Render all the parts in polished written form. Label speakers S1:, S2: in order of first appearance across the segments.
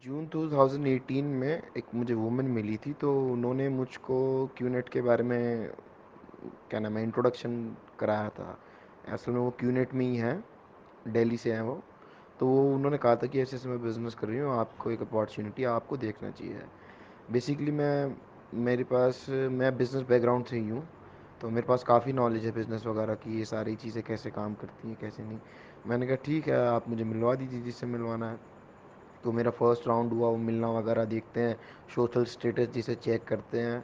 S1: जून 2018 में एक मुझे वुमन मिली थी, तो उन्होंने मुझको क्यूनेट के बारे में क्या नाम है इंट्रोडक्शन कराया था। असल में वो क्यूनेट में ही है, दिल्ली से हैं वो। तो वो उन्होंने कहा था कि ऐसे ऐसे मैं बिज़नेस कर रही हूँ, आपको एक अपॉर्चुनिटी आपको देखना चाहिए। बेसिकली मैं बिज़नेस बैकग्राउंड से ही हूँ, तो मेरे पास काफ़ी नॉलेज है बिज़नेस वगैरह की, ये सारी चीज़ें कैसे काम करती हैं कैसे नहीं। मैंने कहा ठीक है, आप मुझे मिलवा दीजिए जिससे मिलवाना है। तो मेरा फर्स्ट राउंड हुआ, वो मिलना वगैरह देखते हैं, सोशल स्टेटस जिसे चेक करते हैं।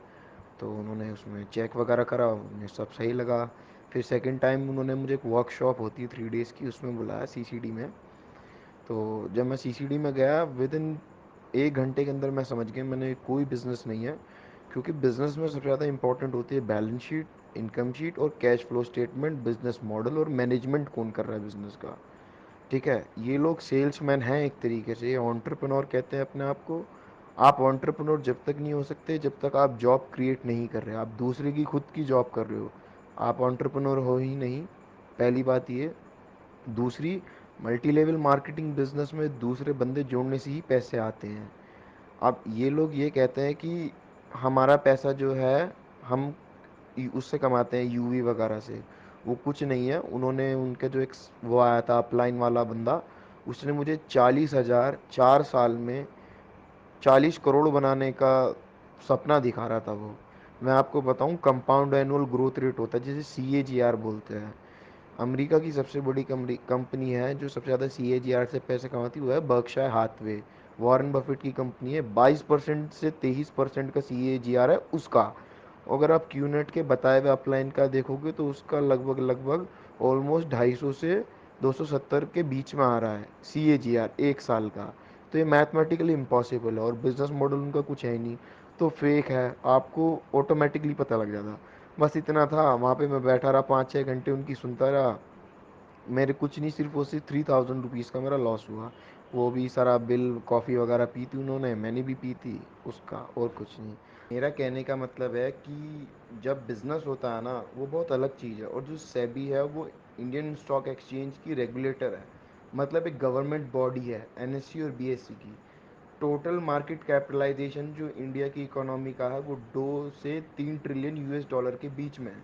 S1: तो उन्होंने उसमें चेक वगैरह करा, उन्हें सब सही लगा। फिर सेकंड टाइम उन्होंने मुझे एक वर्कशॉप होती है 3 डेज़ की, उसमें बुलाया सीसीडी में। तो जब मैं सीसीडी में गया, विद इन 1 घंटे के अंदर मैं समझ गया मैंने कोई बिज़नेस नहीं है। क्योंकि बिज़नेस में सबसे ज़्यादा इंपॉर्टेंट होती है बैलेंस शीट, इनकम शीट और cash flow statement, business model और मैनेजमेंट कौन कर रहा है बिज़नेस का। ठीक है, ये लोग सेल्समैन हैं एक तरीके से, ये एंटरप्रेन्योर कहते हैं अपने आप को। आप एंटरप्रेन्योर जब तक नहीं हो सकते जब तक आप जॉब क्रिएट नहीं कर रहे, आप दूसरे की खुद की जॉब कर रहे हो, आप एंटरप्रेन्योर हो ही नहीं। पहली बात ये। दूसरी, मल्टी लेवल मार्केटिंग बिजनेस में दूसरे बंदे जोड़ने से ही पैसे आते हैं। अब ये लोग ये कहते हैं कि हमारा पैसा जो है हम उससे कमाते हैं, यूवी वगैरह से। वो कुछ नहीं है। उन्होंने उनके जो एक वो आया था अपलाइन वाला बंदा, उसने मुझे 40,000 4 साल में 40 करोड़ बनाने का सपना दिखा रहा था वो। मैं आपको बताऊं, कंपाउंड एनुअल ग्रोथ रेट होता है जिसे CAGR बोलते हैं। अमेरिका की सबसे बड़ी कंपनी है जो सबसे ज़्यादा CAGR से पैसे कमाती है, वो है बर्कशायर हाथवे। वॉरेन बफेट की कंपनी है, 22% से 23% का CAGR है उसका। अगर आप क्यूनेट के बताए हुए अपलाइन का देखोगे तो उसका लगभग लगभग ऑलमोस्ट 250 से 270 के बीच में आ रहा है CAGR 1 साल का। तो ये मैथमेटिकली इम्पॉसिबल है, और बिजनेस मॉडल उनका कुछ है ही नहीं। तो फेक है, आपको ऑटोमेटिकली पता लग जाता। बस इतना था, वहाँ पे मैं बैठा रहा 5-6 घंटे उनकी सुनता रहा। मेरे कुछ नहीं, सिर्फ और सिर्फ 3,000 रुपीज़ का मेरा लॉस हुआ। वो भी सारा बिल, कॉफ़ी वगैरह पी थी उन्होंने, मैंने भी पी थी उसका, और कुछ नहीं। मेरा कहने का मतलब है कि जब बिज़नेस होता है ना, वो बहुत अलग चीज़ है। और जो सेबी है वो इंडियन स्टॉक एक्सचेंज की रेगुलेटर है, मतलब एक गवर्नमेंट बॉडी है NSE और BSE की। टोटल मार्केट कैपिटलाइजेशन जो इंडिया की इकोनॉमी का है वो 2 से 3 ट्रिलियन US डॉलर के बीच में है।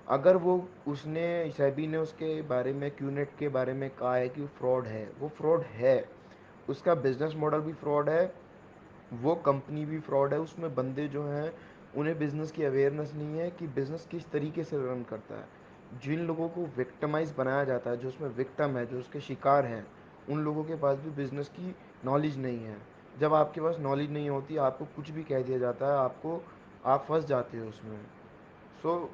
S1: अगर वो उसने सेबी ने उसके बारे में, क्यूनेट के बारे में कहा है कि फ्रॉड है, वो फ्रॉड है। उसका बिजनेस मॉडल भी फ्रॉड है, वो कंपनी भी फ्रॉड है। उसमें बंदे जो हैं उन्हें बिज़नेस की अवेयरनेस नहीं है कि बिज़नेस किस तरीके से रन करता है। जिन लोगों को विक्टमाइज बनाया जाता है, जो उसमें विक्टम है, जो उसके शिकार हैं, उन लोगों के पास भी बिज़नेस की नॉलेज नहीं है। जब आपके पास नॉलेज नहीं होती, आपको कुछ भी कह दिया जाता है, आप फंस जाते हो उसमें। सो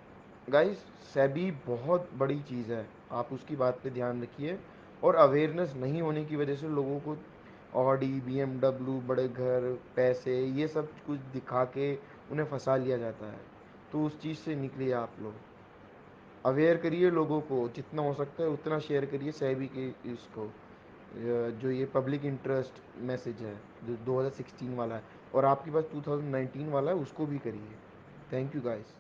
S1: गाइस, सेबी बहुत बड़ी चीज़ है, आप उसकी बात पे ध्यान रखिए। और अवेयरनेस नहीं होने की वजह से लोगों को ऑडी, BMW, बड़े घर, पैसे, ये सब कुछ दिखा के उन्हें फंसा लिया जाता है। तो उस चीज़ से निकलिए आप लोग। अवेयर करिए लोगों को, जितना हो सकता है उतना शेयर करिए सेबी के इसको, जो ये पब्लिक इंटरेस्ट मैसेज है जो 2016 वाला है, और आपके पास 2019 वाला है उसको भी करिए। Thank you guys.